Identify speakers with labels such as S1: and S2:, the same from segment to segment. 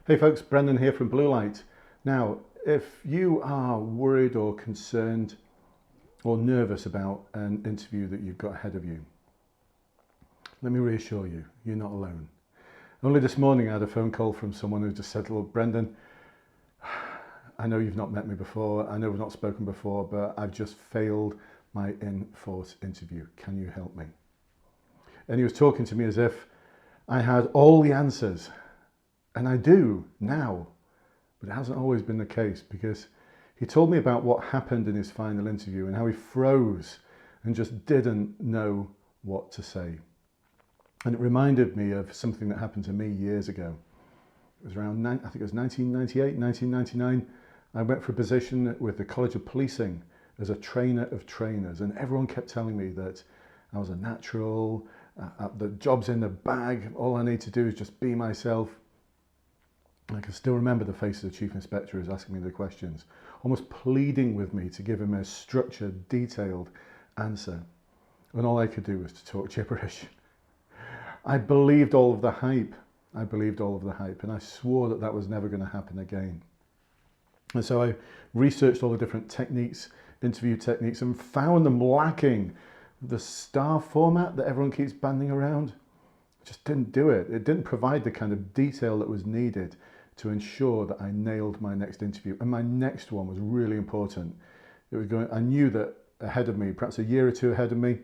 S1: Hey folks, Brendan here from Bluelight. Now, if you are worried or concerned or nervous about an interview that you've got ahead of you, let me reassure you, you're not alone. Only this morning I had a phone call from someone who just said, look, Brendan, I know you've not met me before, I know we've not spoken before, but I've just failed my in-force interview. Can you help me? And he was talking to me as if I had all the answers. And I do now, but it hasn't always been the case, because he told me about what happened in his final interview and how he froze and just didn't know what to say. And it reminded me of something that happened to me years ago. It was around, I think it was 1998, 1999. I went for a position with the College of Policing as a trainer of trainers, and everyone kept telling me that I was a natural, the job's in the bag, all I need to do is just be myself. I can still remember the face of the Chief Inspector who was asking me the questions, almost pleading with me to give him a structured, detailed answer. And all I could do was to talk gibberish. I believed all of the hype. And I swore that that was never going to happen again. And so I researched all the different techniques, interview techniques, and found them lacking. The STAR format that everyone keeps banding around just didn't do it. It didn't provide the kind of detail that was needed to ensure that I nailed my next interview. And my next one was really important. I knew that ahead of me, perhaps a year or two ahead of me,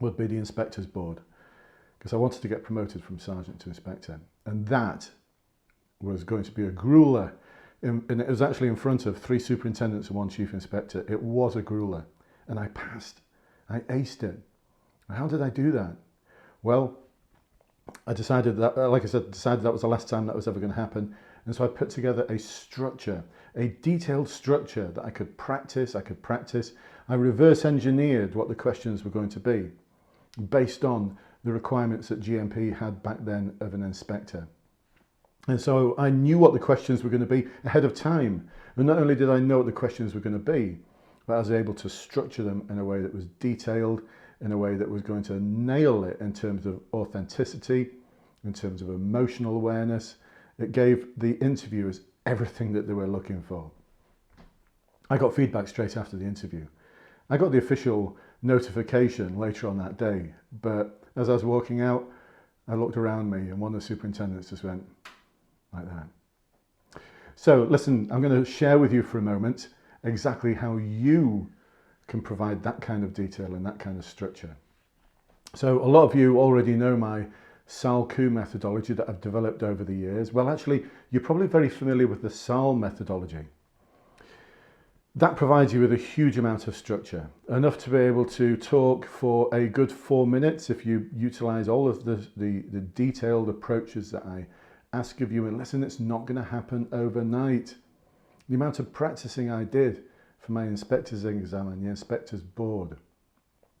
S1: would be the Inspector's Board, because I wanted to get promoted from Sergeant to Inspector. And that was going to be a grueler. And it was actually in front of 3 superintendents and 1 chief inspector. It was a grueler. And I passed. I aced it. How did I do that? Well, I decided that, like I said, that was the last time that was ever going to happen. And so I put together a structure, a detailed structure that I could practice. I reverse engineered what the questions were going to be based on the requirements that GMP had back then of an inspector. And so I knew what the questions were going to be ahead of time. And not only did I know what the questions were going to be, but I was able to structure them in a way that was detailed, in a way that was going to nail it in terms of authenticity, in terms of emotional awareness. It gave the interviewers everything that they were looking for. I got feedback straight after the interview. I got the official notification later on that day, but as I was walking out, I looked around me and one of the superintendents just went like that. So listen, I'm going to share with you for a moment exactly how you can provide that kind of detail and that kind of structure. So a lot of you already know my SALKU methodology that I've developed over the years. Well, actually, you're probably very familiar with the SAL methodology. That provides you with a huge amount of structure, enough to be able to talk for a good 4 minutes if you utilize all of the detailed approaches that I ask of you. And listen, it's not going to happen overnight. The amount of practicing I did for my inspector's exam and the inspector's board,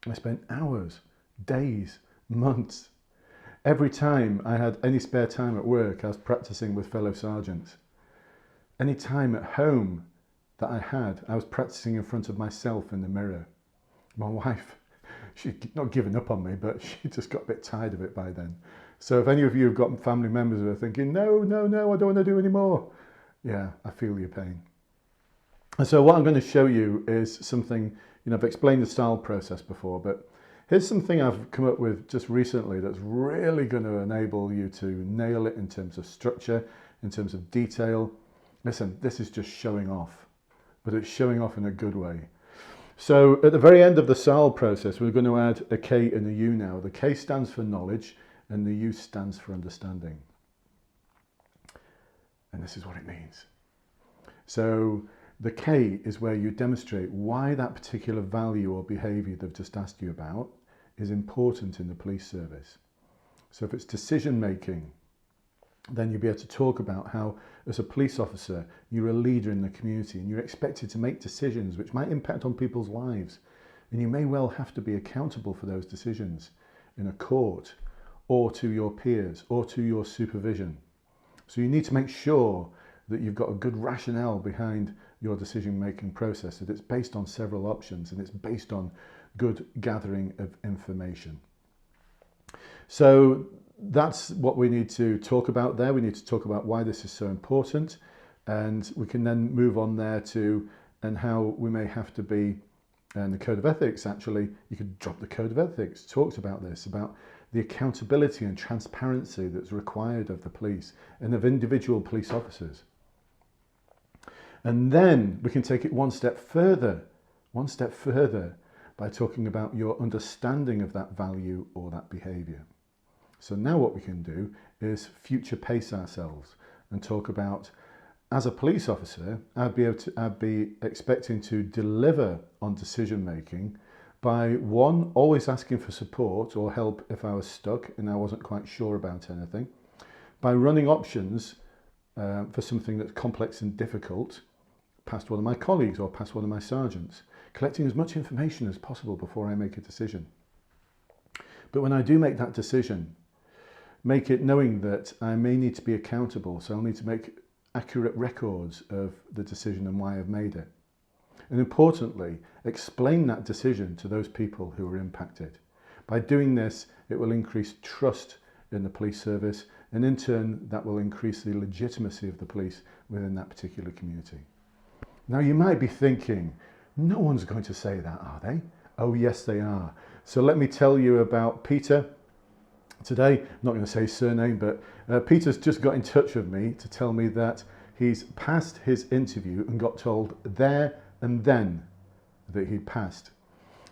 S1: I spent hours, days, months. Every time I had any spare time at work, I was practicing with fellow sergeants. Any time at home that I was practicing in front of myself in the mirror. My wife, she'd not given up on me, but she just got a bit tired of it by then. So if any of you have got family members who are thinking, no, I don't want to do any more. Yeah, I feel your pain. And so what I'm going to show you is something, I've explained the style process before, but here's something I've come up with just recently that's really going to enable you to nail it in terms of structure, in terms of detail. Listen, this is just showing off, but it's showing off in a good way. So at the very end of the SAL process, we're going to add a K and a U now. The K stands for knowledge and the U stands for understanding. And this is what it means. So the K is where you demonstrate why that particular value or behaviour they've just asked you about is important in the police service. So if it's decision making, then you'll be able to talk about how, as a police officer, you're a leader in the community and you're expected to make decisions which might impact on people's lives. And you may well have to be accountable for those decisions in a court or to your peers or to your supervision. So you need to make sure that you've got a good rationale behind your decision-making process, that it's based on several options and it's based on good gathering of information. So that's what we need to talk about there. We need to talk about why this is so important, and we can then move on there to and how we may have to be. And the code of ethics, actually, you could drop the code of ethics, talks about this, about the accountability and transparency that's required of the police and of individual police officers. And then we can take it one step further by talking about your understanding of that value or that behaviour. So now what we can do is future pace ourselves and talk about, as a police officer, I'd be expecting to deliver on decision making by, one, always asking for support or help if I was stuck and I wasn't quite sure about anything, by running options for something that's complex and difficult past one of my colleagues or past one of my sergeants, collecting as much information as possible before I make a decision. But when I do make that decision, make it knowing that I may need to be accountable, so I'll need to make accurate records of the decision and why I've made it. And importantly, explain that decision to those people who are impacted. By doing this, it will increase trust in the police service, and in turn, that will increase the legitimacy of the police within that particular community. Now, you might be thinking, no one's going to say that, are they? Oh, yes, they are. So let me tell you about Peter. Today, I'm not going to say his surname, but Peter's just got in touch with me to tell me that he's passed his interview and got told there and then that he'd passed.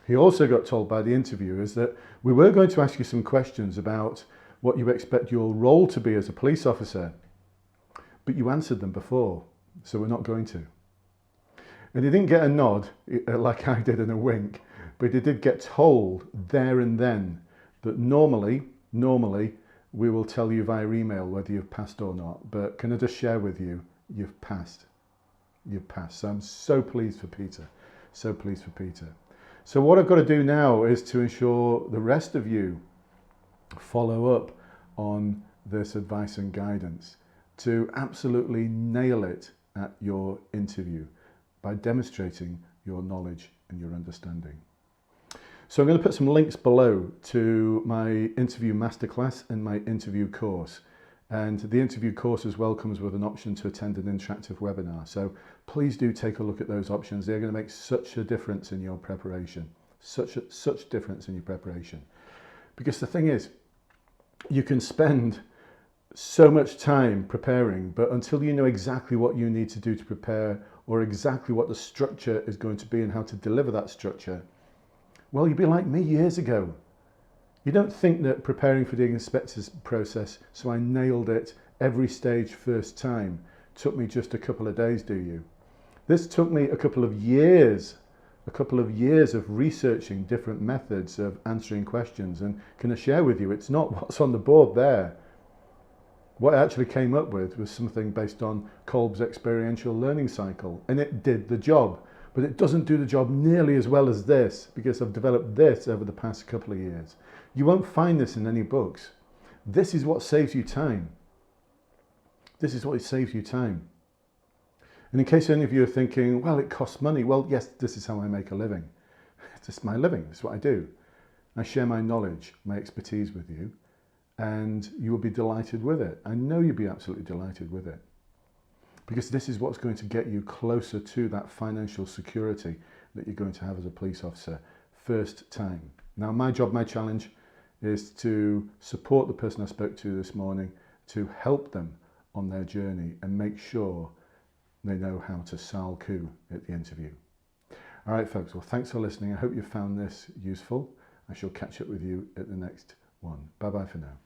S1: He also got told by the interviewers that we were going to ask you some questions about what you expect your role to be as a police officer, but you answered them before, so we're not going to. And he didn't get a nod like I did and a wink, but he did get told there and then that normally we will tell you via email whether you've passed or not, but can I just share with you, you've passed. You've passed. So I'm so pleased for Peter. So pleased for Peter. So what I've got to do now is to ensure the rest of you follow up on this advice and guidance to absolutely nail it at your interview by demonstrating your knowledge and your understanding. So I'm going to put some links below to my interview masterclass and my interview course. And the interview course as well comes with an option to attend an interactive webinar. So please do take a look at those options. They're going to make such a difference in your preparation, such difference in your preparation. Because the thing is, you can spend so much time preparing, but until you know exactly what you need to do to prepare or exactly what the structure is going to be and how to deliver that structure, well, you'd be like me years ago. You don't think that preparing for the inspector's process, so I nailed it every stage first time, took me just a couple of days, do you? This took me a couple of years of researching different methods of answering questions. And can I share with you, it's not what's on the board there. What I actually came up with was something based on Kolb's experiential learning cycle, and it did the job. But it doesn't do the job nearly as well as this, because I've developed this over the past couple of years. You won't find this in any books. This is what saves you time. This is what saves you time. And in case any of you are thinking, well, it costs money. Well, yes, this is how I make a living. This is my living. This is what I do. I share my knowledge, my expertise with you, and you will be delighted with it. I know you'll be absolutely delighted with it. Because this is what's going to get you closer to that financial security that you're going to have as a police officer first time. Now, my job, my challenge is to support the person I spoke to this morning, to help them on their journey and make sure they know how to SALKU at the interview. All right, folks, well, thanks for listening. I hope you found this useful. I shall catch up with you at the next one. Bye-bye for now.